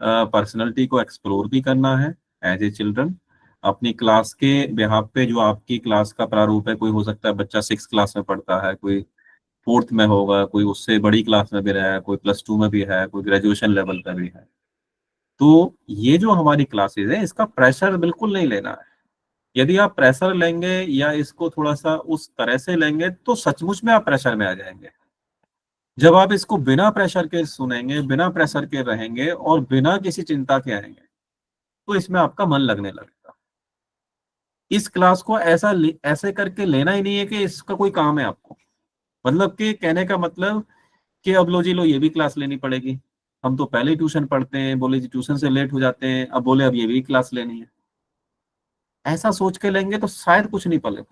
पर्सनैलिटी को एक्सप्लोर भी करना है एज ए चिल्ड्रन। अपनी क्लास के बिहाफ पे, जो आपकी क्लास का प्रारूप है, कोई हो सकता है बच्चा 6 क्लास में पढ़ता है, कोई 4th में होगा, कोई उससे बड़ी क्लास में भी रहा है, कोई +2 में भी है, कोई ग्रेजुएशन लेवल पे भी है। तो ये जो हमारी क्लासेस है, इसका प्रेशर बिल्कुल नहीं लेना है। यदि आप प्रेशर लेंगे या इसको थोड़ा सा उस तरह से लेंगे तो सचमुच में आप प्रेशर में आ जाएंगे। जब आप इसको बिना प्रेशर के सुनेंगे, बिना प्रेशर के रहेंगे और बिना किसी चिंता के आएंगे, तो इसमें आपका मन लगने लगेगा। इस क्लास को ऐसे करके लेना ही नहीं है कि इसका कोई काम है आपको। मतलब कि कहने का मतलब कि अब लो जी लो ये भी क्लास लेनी पड़ेगी। हम तो पहले ही ट्यूशन पढ़ते हैं, बोले जी ट्यूशन से लेट हो जाते हैं, अब बोले अब ये भी क्लास लेनी है। ऐसा सोच के लेंगे तो शायद कुछ नहीं पले।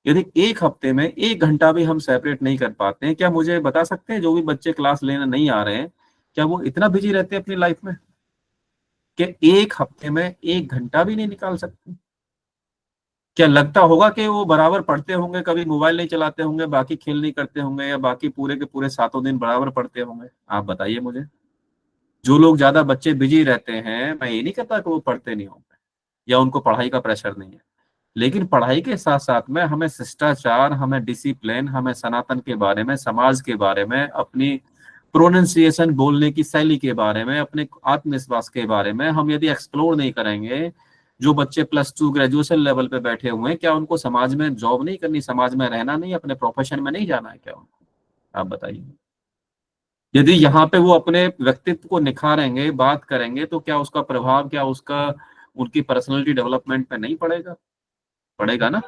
यदि एक हफ्ते में 1 घंटा भी हम सेपरेट नहीं कर पाते हैं, क्या मुझे बता सकते हैं जो भी बच्चे क्लास लेने नहीं आ रहे हैं, क्या वो इतना बिजी रहते हैं अपनी लाइफ में कि एक हफ्ते में 1 घंटा भी नहीं निकाल सकते? क्या लगता होगा कि वो बराबर पढ़ते होंगे, कभी मोबाइल नहीं चलाते होंगे, बाकी खेल नहीं करते होंगे, या बाकी पूरे के पूरे 7 दिन बराबर पढ़ते होंगे? आप बताइए मुझे। जो लोग ज्यादा बच्चे बिजी रहते हैं, मैं ये नहीं कहता कि वो पढ़ते नहीं होंगे या उनको पढ़ाई का प्रेशर नहीं है, लेकिन पढ़ाई के साथ साथ में हमें शिष्टाचार, हमें डिसिप्लिन, हमें सनातन के बारे में, समाज के बारे में, अपनी प्रोनाउंसिएशन बोलने की शैली के बारे में, अपने आत्मविश्वास के बारे में हम यदि एक्सप्लोर नहीं करेंगे। जो बच्चे +2 ग्रेजुएशन लेवल पे बैठे हुए हैं, क्या उनको समाज में जॉब नहीं करनी, समाज में रहना नहीं, अपने प्रोफेशन में नहीं जाना है क्या उनको? आप बताइए। यदि यहाँ पे वो अपने व्यक्तित्व को निखारेंगे, बात करेंगे, तो क्या उसका प्रभाव, क्या उसका उनकी पर्सनैलिटी डेवलपमेंट पे नहीं पड़ेगा? पड़ेगा ना।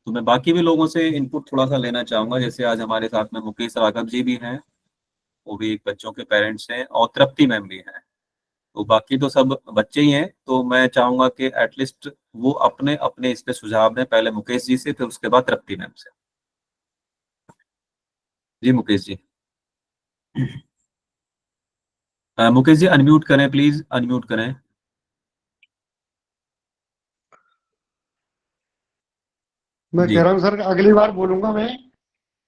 तो मैं बाकी भी लोगों से इनपुट थोड़ा सा लेना चाहूंगा। जैसे आज हमारे साथ में मुकेश राघव जी भी हैं, वो भी एक बच्चों के पेरेंट्स हैं, और तृप्ति मैम भी हैं। तो बाकी तो सब बच्चे ही हैं, तो मैं चाहूंगा कि एटलीस्ट वो अपने अपने इस पे सुझाव दें, पहले मुकेश जी से, फिर उसके बाद तृप्ति मैम से। जी मुकेश जी। मुकेश जी अनम्यूट करें प्लीज, अनम्यूट करें। मैं जी कह रहा हूँ सर अगली बार बोलूंगा मैं,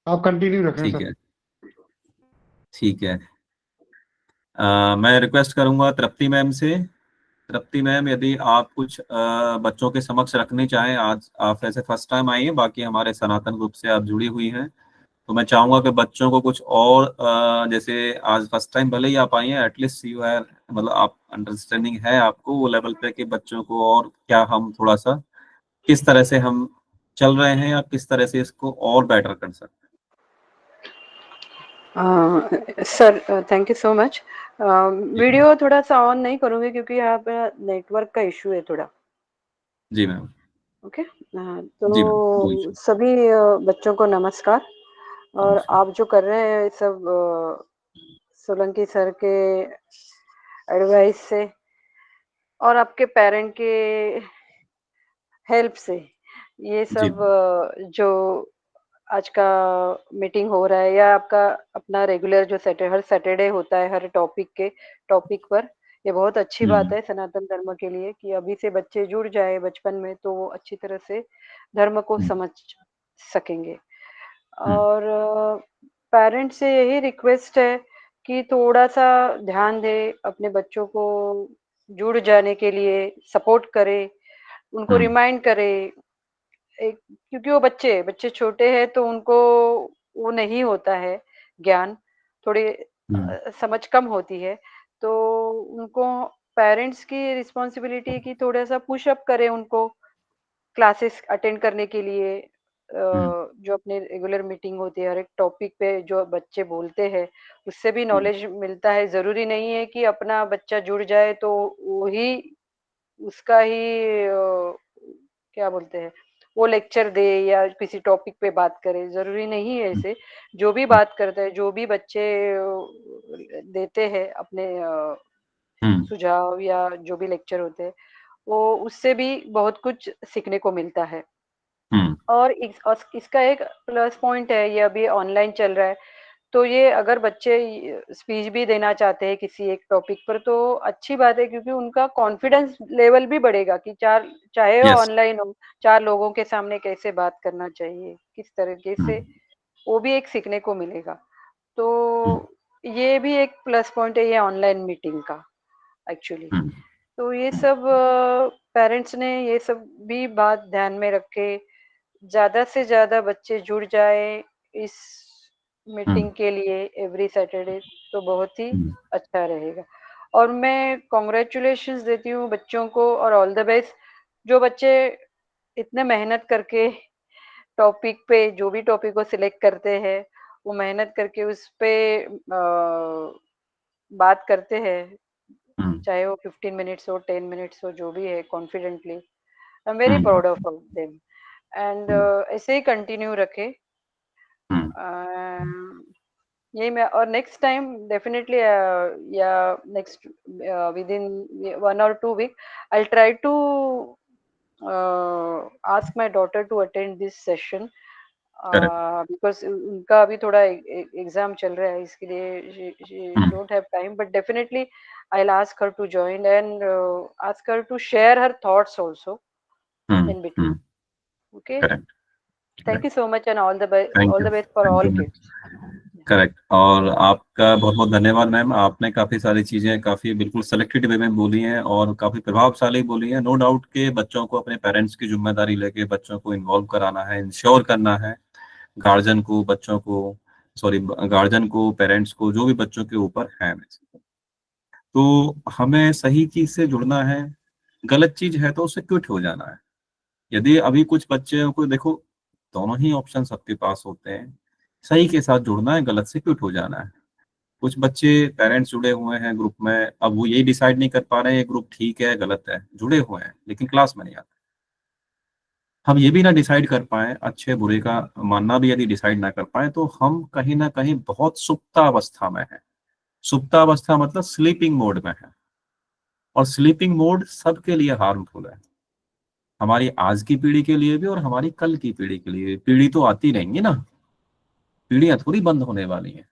आप कंटिन्यू रखें ठीक सर। है, ठीक है। मैं रिक्वेस्ट करूंगा तृप्ति मैम से। तृप्ति मैम, यदि आप कुछ बच्चों के समक्ष रखने चाहें, आज आप ऐसे फर्स्ट टाइम आई हैं, बाकी हमारे सनातन ग्रुप से आप जुड़ी हुई हैं, तो मैं चाहूंगा कि बच्चों को कुछ और जैसे आज फर्स्ट टाइम भले ही आप आई हैं, एटलीस्ट यू है, मतलब आप अंडरस्टैंडिंग है आपको वो लेवल पे कि बच्चों को और क्या हम थोड़ा सा किस तरह से हम चल रहे हैं, या किस तरह से इसको और बेटर कर सकते sir thank you so much. हैं। जी मैम। वीडियो थोड़ा सा ऑन नहीं करूँगी क्योंकि यहाँ पे नेटवर्क का इशू है थोड़ा। जी मैम। ओके। जी मैम, नो तो इशू। सभी बच्चों को नमस्कार। और नमस्कार। आप जो कर रहे हैं ये सब सोलंकी सर के एडवाइस से और आपके पेरेंट के हेल्प से ये जी सब मैम। जो आज का मीटिंग हो रहा है या आपका अपना रेगुलर जो हर सैटरडे होता है हर टॉपिक पर, ये बहुत अच्छी बात हम्म। है सनातन धर्म के लिए कि अभी से बच्चे जुड़ जाए बचपन में तो वो अच्छी तरह से धर्म को हम्म। समझ सकेंगे। हम्म। और पेरेंट्स से यही रिक्वेस्ट है कि थोड़ा सा ध्यान दे अपने बच्चों को जुड़ जाने के लिए सपोर्ट करे, उनको हम्म। रिमाइंड करे। एक क्योंकि वो बच्चे बच्चे छोटे हैं तो उनको वो नहीं होता है ज्ञान, थोड़ी हम्म। समझ कम होती है। तो उनको पेरेंट्स की रिस्पॉन्सिबिलिटी है कि थोड़ा-सा पुश अप करें उनको क्लासेस अटेंड करने के लिए। हम्म। जो अपने रेगुलर मीटिंग होती है, हर एक टॉपिक पे जो बच्चे बोलते हैं, उससे भी हम्म। नॉलेज मिलता है। ज़रूरी नहीं है कि अपना बच्चा जुड़ जाए तो वही उसका ही क्या बोलते हैं, वो लेक्चर दे या किसी टॉपिक पे बात करे, ज़रूरी नहीं है ऐसे। जो भी बात करता है, जो भी बच्चे देते हैं अपने हम्म। सुझाव या जो भी लेक्चर होते हैं, वो उससे भी बहुत कुछ सीखने को मिलता है। हम्म। और इसका एक प्लस पॉइंट है, ये अभी ऑनलाइन चल रहा है, तो ये अगर बच्चे स्पीच भी देना चाहते हैं किसी एक टॉपिक पर तो अच्छी बात है क्योंकि उनका कॉन्फिडेंस लेवल भी बढ़ेगा कि चार चाहे वो यस। ऑनलाइन हो, 4 लोगों के सामने कैसे बात करना चाहिए, किस तरीके से, हम्म। वो भी एक सीखने को मिलेगा। हम्म। तो ये भी एक प्लस पॉइंट है ये ऑनलाइन मीटिंग का एक्चुअली। हम्म। तो ये सब पेरेंट्स ने ये सब भी बात ध्यान में रख के ज़्यादा से ज़्यादा बच्चे जुड़ जाएँ इस हम्म। मीटिंग के लिए एवरी सैटरडे तो बहुत ही हम्म। अच्छा रहेगा। और मैं कांग्रेचुलेशंस देती हूँ बच्चों को और ऑल द बेस्ट। जो बच्चे इतने मेहनत करके टॉपिक पे जो भी टॉपिक को सिलेक्ट करते हैं, वो मेहनत करके उस पे बात करते हैं, हम्म। चाहे वो 15 मिनट्स हो, 10 मिनट्स हो, जो भी है, confidently I am very proud of them. And ऐसे ही कंटिन्यू रखें। यही मैं, और नेक्स्ट टाइम डेफिनेटली या next with in 1 or 2 week I'll try to ask my daughter to attend this session because उनका अभी थोड़ा एग्जाम चल रहा है, इसके लिए she don't have time, but definitely I'll ask her to join and ask her to share her thoughts also in between. Okay, thank you so much and all the best for all kids. Correct. और आपका बहुत बहुत धन्यवाद ma'am, आपने काफी सारी चीजें काफी बिल्कुल सेलेक्टेड वे में बोली हैं और काफी प्रभावशाली बोली हैं। नो डाउट के बच्चों को अपने पेरेंट्स की जिम्मेदारी लेके बच्चों को इन्वॉल्व कराना है, इंश्योर करना है, गार्जियन को, बच्चों को, सॉरी गार्जियन को, पेरेंट्स को, जो भी बच्चों के ऊपर है, तो हमें सही चीज से जुड़ना है, गलत चीज है तो उससे क्विट हो जाना है। यदि अभी कुछ बच्चे को देखो, दोनों ही ऑप्शन सबके पास होते हैं, सही के साथ जुड़ना है, गलत से क्विट हो जाना है। कुछ बच्चे पेरेंट्स जुड़े हुए हैं ग्रुप में, अब वो यही डिसाइड नहीं कर पा रहे हैं ये ग्रुप ठीक है गलत है, जुड़े हुए हैं लेकिन क्लास में नहीं आते। हम ये भी ना डिसाइड कर पाए, अच्छे बुरे का मानना भी यदि डिसाइड ना कर पाए, तो हम कहीं ना कहीं बहुत सुप्तावस्था में है। सुप्तावस्था मतलब स्लीपिंग मोड में है, और स्लीपिंग मोड सबके लिए हार्मफुल है, हमारी आज की पीढ़ी के लिए भी और हमारी कल की पीढ़ी के लिए। पीढ़ी तो आती रहेंगी ना, पीढ़ियां थोड़ी बंद होने वाली हैं।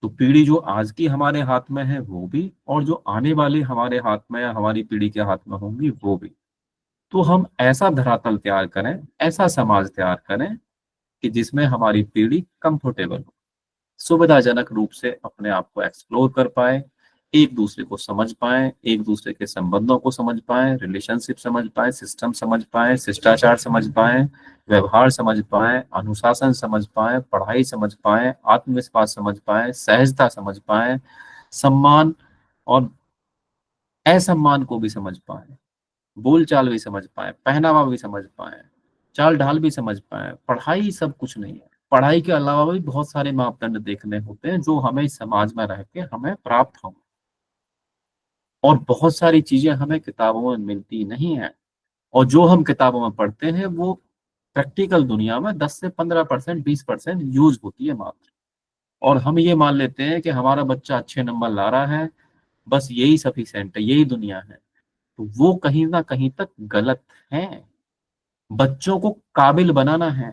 तो पीढ़ी जो आज की हमारे हाथ में है वो भी, और जो आने वाली हमारे हाथ में या हमारी पीढ़ी के हाथ में होंगी वो भी। तो हम ऐसा धरातल तैयार करें, ऐसा समाज तैयार करें कि जिसमें हमारी पीढ़ी कंफर्टेबल हो, सुविधाजनक रूप से अपने आप को एक्सप्लोर कर पाए, एक दूसरे को समझ पाए, एक दूसरे के संबंधों को समझ पाए, रिलेशनशिप समझ पाए, सिस्टम समझ पाए, शिष्टाचार समझ पाए, व्यवहार समझ पाए, अनुशासन समझ पाए, पढ़ाई समझ पाए, आत्मविश्वास समझ पाए, सहजता समझ पाए, सम्मान और असम्मान को भी समझ पाए, बोलचाल भी समझ पाए, पहनावा भी समझ पाए, चाल ढाल भी समझ पाए। पढ़ाई सब कुछ नहीं है, पढ़ाई के अलावा भी बहुत सारे मापदंड देखने होते हैं जो हमें इस समाज में रह के हमें प्राप्त हों, और बहुत सारी चीजें हमें किताबों में मिलती नहीं है, और जो हम किताबों में पढ़ते हैं वो प्रैक्टिकल दुनिया में 10 से 15%, 20% यूज होती है मात्र। और हम ये मान लेते हैं कि हमारा बच्चा अच्छे नंबर ला रहा है, बस यही सफिशिएंट है, यही दुनिया है। तो वो कहीं ना कहीं तक गलत है। बच्चों को काबिल बनाना है।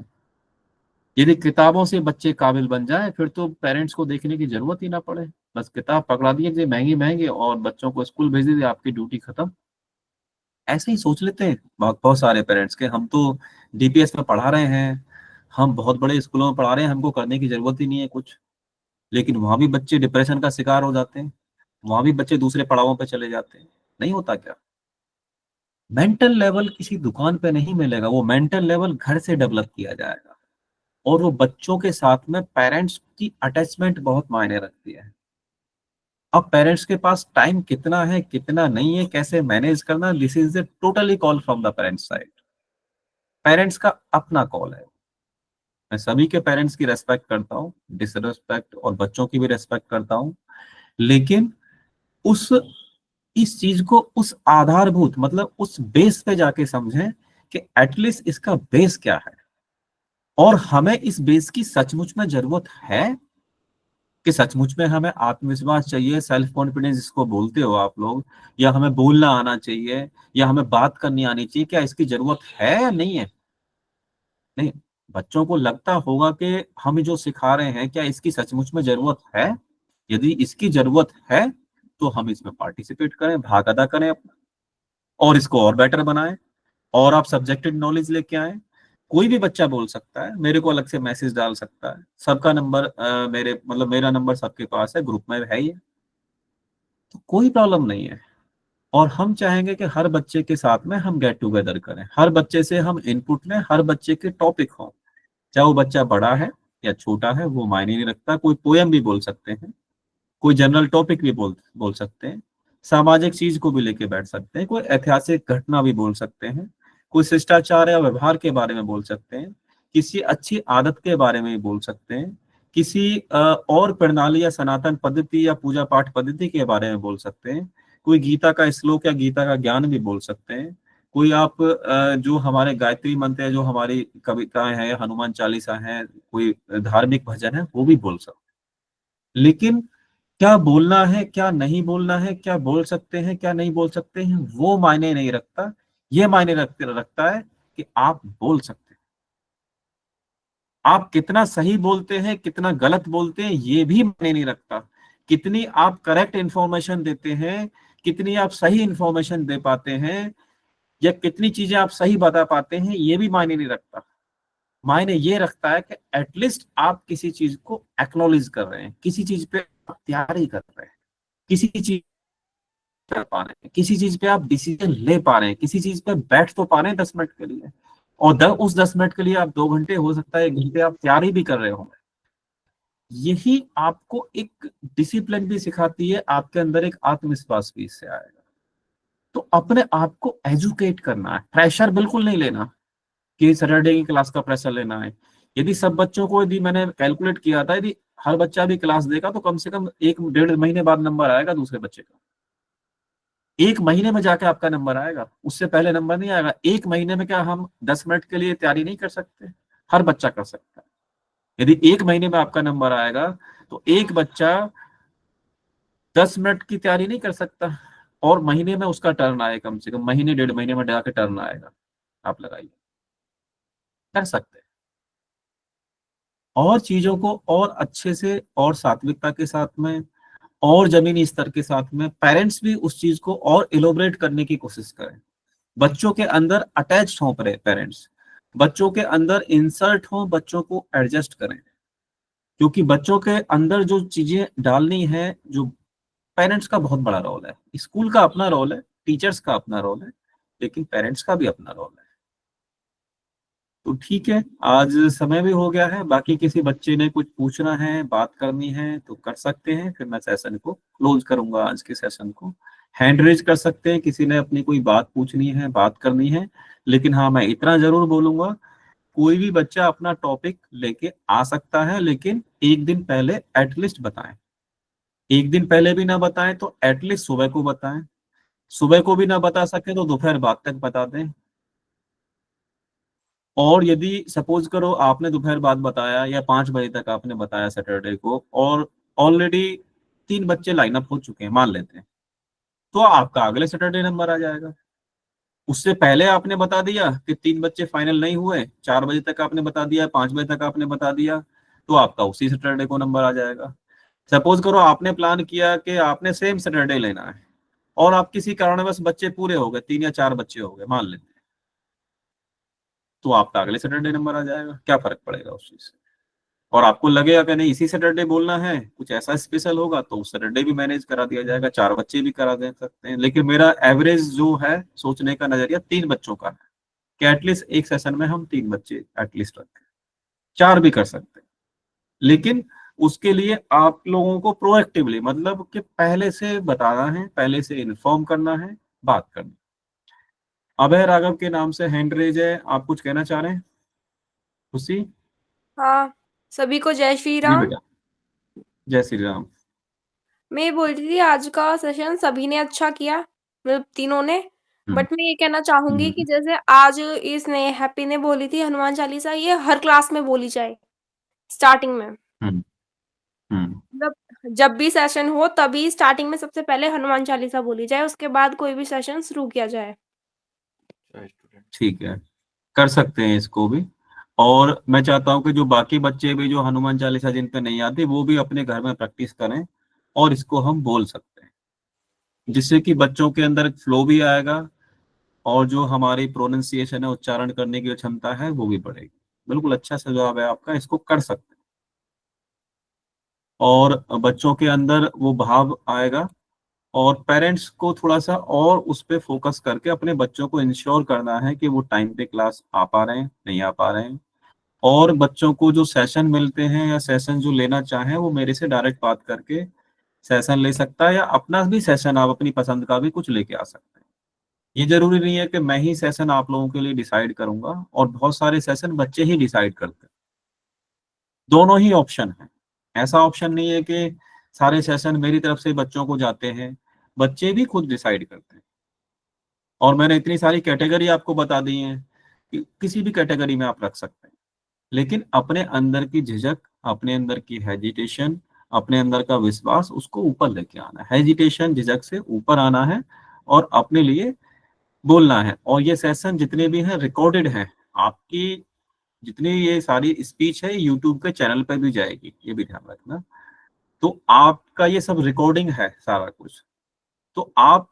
यदि किताबों से बच्चे काबिल बन जाए फिर तो पेरेंट्स को देखने की जरूरत ही ना पड़े, बस किताब पकड़ा दिए महंगी महंगी और बच्चों को स्कूल भेज दीजिए, आपकी ड्यूटी खत्म। ऐसे ही सोच लेते हैं बहुत बहुत सारे पेरेंट्स के, हम तो डीपीएस में पढ़ा रहे हैं, हम बहुत बड़े स्कूलों में पढ़ा रहे हैं, हमको करने की जरूरत ही नहीं है कुछ। लेकिन वहां भी बच्चे डिप्रेशन का शिकार हो जाते हैं, वहां भी बच्चे दूसरे पड़ावों पे चले जाते हैं। नहीं होता क्या? मेंटल लेवल किसी दुकान पे नहीं मिलेगा, वो मेंटल लेवल घर से डेवलप किया जाएगा। और वो बच्चों के साथ में पेरेंट्स की अटैचमेंट बहुत मायने रखती है। अब पेरेंट्स के पास टाइम कितना है कितना नहीं है, कैसे मैनेज करना, this is the totally call from the parents side. Parents का अपना कॉल है। मैं सभी के पेरेंट्स की रेस्पेक्ट करता हूँ, डिसरेस्पेक्ट और बच्चों की भी रेस्पेक्ट करता हूँ, लेकिन उस इस चीज को उस आधारभूत मतलब उस बेस पे जाके समझें कि एटलीस्ट इसका बेस क्या है, और हमें इस बेस की सचमुच में जरूरत है कि सचमुच में हमें आत्मविश्वास चाहिए, सेल्फ कॉन्फिडेंस जिसको बोलते हो आप लोग, या हमें बोलना आना चाहिए, या हमें बात करनी आनी चाहिए, क्या इसकी जरूरत है या नहीं है? नहीं, बच्चों को लगता होगा कि हम जो सिखा रहे हैं क्या इसकी सचमुच में जरूरत है। यदि इसकी जरूरत है तो हम इसमें पार्टिसिपेट करें, भाग अदा करें अपना, और इसको और बेटर बनाएं, और आप सब्जेक्टिव नॉलेज लेके आए। कोई भी बच्चा बोल सकता है, मेरे को अलग से मैसेज डाल सकता है, सबका नंबर मेरे मतलब मेरा नंबर सबके पास है, ग्रुप में है ये, तो कोई प्रॉब्लम नहीं है। और हम चाहेंगे कि हर बच्चे के साथ में हम गेट टुगेदर करें, हर बच्चे से हम इनपुट लें, हर बच्चे के टॉपिक हों, चाहे वो बच्चा बड़ा है या छोटा है वो मायने नहीं रखता। कोई पोयम भी बोल सकते हैं, कोई जनरल टॉपिक भी बोल सकते हैं, सामाजिक चीज को भी लेके बैठ सकते हैं, कोई ऐतिहासिक घटना भी बोल सकते हैं, कोई शिष्टाचार या व्यवहार के बारे में बोल सकते हैं, किसी अच्छी आदत के बारे में भी बोल सकते हैं, किसी और प्रणाली या सनातन पद्धति या पूजा पाठ पद्धति के बारे में बोल सकते हैं, कोई गीता का श्लोक या गीता का ज्ञान भी बोल सकते हैं, कोई आप जो हमारे गायत्री मंत्र है, जो हमारी कविताएं हैं, हनुमान चालीसा है, कोई धार्मिक भजन है, वो भी बोल सकते हैं। लेकिन क्या बोलना है, क्या नहीं बोलना है, क्या बोल सकते हैं, क्या नहीं बोल सकते हैं, वो मायने नहीं रखता। ये मायने रखता है कि आप बोल सकते हैं। आप कितना सही बोलते हैं, कितना गलत बोलते हैं, ये भी मायने नहीं रखता। कितनी आप करेक्ट इंफॉर्मेशन देते हैं, कितनी आप सही इंफॉर्मेशन दे पाते हैं, या कितनी चीजें आप सही बता पाते हैं, ये भी मायने नहीं रखता। मायने ये रखता है कि एटलीस्ट आप किसी चीज को एक्नॉलेज कर रहे हैं, किसी चीज पे आप तैयारी कर रहे हैं, किसी चीज कर पा रहे हैं, किसी चीज पे आप डिसीजन ले पा रहे हैं, किसी चीज पे बैठ तो पा रहे हैं 10 मिनट के लिए, और उस 10 मिनट के लिए आप 2 घंटे, हो सकता है 1 घंटे आप तैयारी भी कर रहे होंगे। यही आपको एक डिसिप्लिन भी सिखाती है, आपके अंदर एक आत्मविश्वास भी इससे आएगा। तो अपने आप को एजुकेट करना है, प्रेशर बिल्कुल नहीं लेना कि सैटरडे की क्लास का प्रेशर लेना है। यदि सब बच्चों को, यदि मैंने कैलकुलेट किया था, यदि हर बच्चा भी क्लास देगा तो कम से कम 1-1.5 महीने बाद नंबर आएगा दूसरे बच्चे का। 1 महीने में जाके आपका नंबर आएगा, उससे पहले नंबर नहीं आएगा। 1 महीने में क्या हम 10 मिनट के लिए तैयारी नहीं कर सकते? हर बच्चा कर सकता है। यदि 1 महीने में आपका नंबर आएगा तो एक बच्चा 10 मिनट की तैयारी नहीं कर सकता, और महीने में उसका टर्न आएगा, कम से कम महीने 1.5 महीने में जाके टर्न आएगा। आप लगाइए, कर सकते हैं। और चीजों को और अच्छे से और सात्विकता के साथ में और जमीनी स्तर के साथ में पेरेंट्स भी उस चीज को और इलोबरेट करने की कोशिश करें। बच्चों के अंदर अटैच्ड हों पेरेंट्स, बच्चों के अंदर इंसर्ट हो, बच्चों को एडजस्ट करें, क्योंकि बच्चों के अंदर जो चीजें डालनी है, जो पेरेंट्स का बहुत बड़ा रोल है। स्कूल का अपना रोल है, टीचर्स का अपना रोल है, लेकिन पेरेंट्स का भी अपना रोल है। तो ठीक है, आज समय भी हो गया है। बाकी किसी बच्चे ने कुछ पूछना है, बात करनी है तो कर सकते हैं, फिर मैं सेशन को क्लोज करूंगा। आज के सेशन को हैंड रेज कर सकते हैं, किसी ने अपनी कोई बात पूछनी है, बात करनी है। लेकिन हाँ, मैं इतना जरूर बोलूंगा, कोई भी बच्चा अपना टॉपिक लेके आ सकता है, लेकिन एक दिन पहले एटलीस्ट बताएं। एक दिन पहले भी ना बताएं तो एटलीस्ट सुबह को बताएं। सुबह को भी ना बता सके तो दोपहर बाद तक बता दें। और यदि सपोज करो आपने दोपहर बाद बताया या 5 बजे तक आपने बताया सैटरडे को, और ऑलरेडी 3 बच्चे लाइन अप हो चुके हैं, मान लेते हैं, तो आपका अगले सैटरडे नंबर आ जाएगा। उससे पहले आपने बता दिया कि 3 बच्चे फाइनल नहीं हुए, 4 बजे तक आपने बता दिया, 5 बजे तक आपने बता दिया, तो आपका उसी सैटरडे को नंबर आ जाएगा। सपोज करो आपने प्लान किया कि आपने सेम सैटरडे लेना है, और आप किसी कारणवश बच्चे पूरे हो गए, 3 या 4 बच्चे हो गए मान लेते हैं, तो आपका अगले सैटरडे नंबर आ जाएगा। क्या फर्क पड़ेगा उस चीज से? और आपको लगेगा कि नहीं इसी सैटरडे बोलना है, कुछ ऐसा स्पेशल होगा, तो उस सैटरडे भी मैनेज करा दिया जाएगा, 4 बच्चे भी करा दे सकते हैं। लेकिन मेरा एवरेज जो है सोचने का नजरिया 3 बच्चों का है, कि एटलीस्ट एक सेशन में हम 3 बच्चे एटलीस्ट रखें, 4 भी कर सकते हैं। लेकिन उसके लिए आप लोगों को प्रोएक्टिवली, मतलब कि पहले से बताना है, पहले से इन्फॉर्म करना है, बात करनी। अभय राघव के नाम से हैंड रेज है, आप कुछ कहना चाह रहे हैं? खुशी? हाँ, सभी को जय श्री जी राम। बेटा, जय श्री राम। मैं ये बोल रही थी आज का सेशन सभी ने अच्छा किया, मतलब तीनों ने। बट मैं ये कहना चाहूंगी कि जैसे आज इसने हैप्पी ने बोली थी हनुमान चालीसा, ये हर क्लास में बोली जाए स्टार्टिंग में। हम्म, हम्म। मतलब जब भी सेशन हो तभी स्टार्टिंग में सबसे पहले हनुमान चालीसा बोली जाए, उसके बाद कोई भी सेशन शुरू किया जाए। ठीक है, कर सकते हैं इसको भी। और मैं चाहता हूँ कि जो बाकी बच्चे भी जो हनुमान चालीसा जिन पे नहीं आती, वो भी अपने घर में प्रैक्टिस करें, और इसको हम बोल सकते हैं, जिससे कि बच्चों के अंदर फ्लो भी आएगा, और जो हमारी प्रोनाउंसिएशन है, उच्चारण करने की जो क्षमता है, वो भी बढ़ेगी। बिल्कुल अच्छा सा जवाब है आपका, इसको कर सकते हैं। और बच्चों के अंदर वो भाव आएगा, और पेरेंट्स को थोड़ा सा और उस पर फोकस करके अपने बच्चों को इंश्योर करना है कि वो टाइम पे क्लास आ पा रहे हैं, नहीं आ पा रहे हैं। और बच्चों को जो सेशन मिलते हैं या सेशन जो लेना चाहें, वो मेरे से डायरेक्ट बात करके सेशन ले सकता है, या अपना भी सेशन आप अपनी पसंद का भी कुछ लेके आ सकते हैं। ये जरूरी नहीं है कि मैं ही सेशन आप लोगों के लिए डिसाइड करूंगा, और बहुत सारे सेशन बच्चे ही डिसाइड करते हैं। दोनों ही ऑप्शन है, ऐसा ऑप्शन नहीं है कि सारे सेशन मेरी तरफ से बच्चों को जाते हैं, बच्चे भी खुद डिसाइड करते हैं। और मैंने इतनी सारी कैटेगरी आपको बता दी है कि किसी भी कैटेगरी में आप रख सकते हैं, लेकिन अपने अंदर की झिझक, अपने अंदर की हेजिटेशन, अपने अंदर का विश्वास, उसको ऊपर लेके आना है। हेजिटेशन, झिझक से ऊपर आना है और अपने लिए बोलना है। और ये सेशन जितने भी हैं रिकॉर्डेड हैं, आपकी जितनी ये सारी स्पीच है यूट्यूब के चैनल पे भी जाएगी, ये भी ध्यान रखना। तो आपका ये सब रिकॉर्डिंग है सारा कुछ, तो आप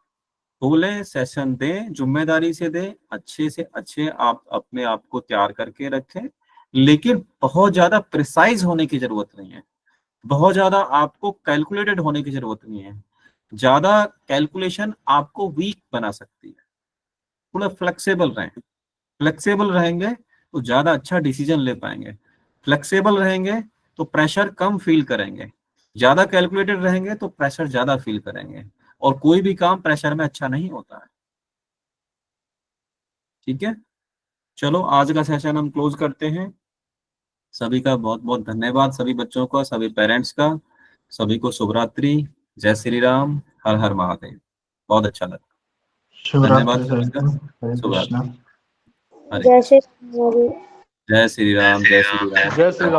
बोले, सेशन दें, जिम्मेदारी से दें, अच्छे से अच्छे आप अपने आप को तैयार करके रखें, लेकिन बहुत ज्यादा प्रिसाइज होने की जरूरत नहीं है, बहुत ज्यादा आपको कैलकुलेटेड होने की जरूरत नहीं है। ज्यादा कैलकुलेशन आपको वीक बना सकती है। थोड़ा फ्लेक्सिबल रहें, फ्लेक्सिबल रहेंगे तो ज्यादा अच्छा डिसीजन ले पाएंगे, फ्लेक्सिबल रहेंगे तो प्रेशर कम फील करेंगे, ज्यादा कैलकुलेटेड रहेंगे तो प्रेशर ज्यादा फील करेंगे, और कोई भी काम प्रेशर में अच्छा नहीं होता है। ठीक है, चलो आज का सेशन हम क्लोज करते हैं। सभी का बहुत बहुत धन्यवाद, सभी बच्चों का, सभी पेरेंट्स का, सभी को शुभ रात्रि, जय श्री राम, हर हर महादेव। बहुत अच्छा लगा, धन्यवाद शिवरात्रि सभी का, सर, हरे शुभ कृष्णा। रात्रि, हरे जय श्री राम। जय श्री राम, जय श्री राम। जय श्री राम।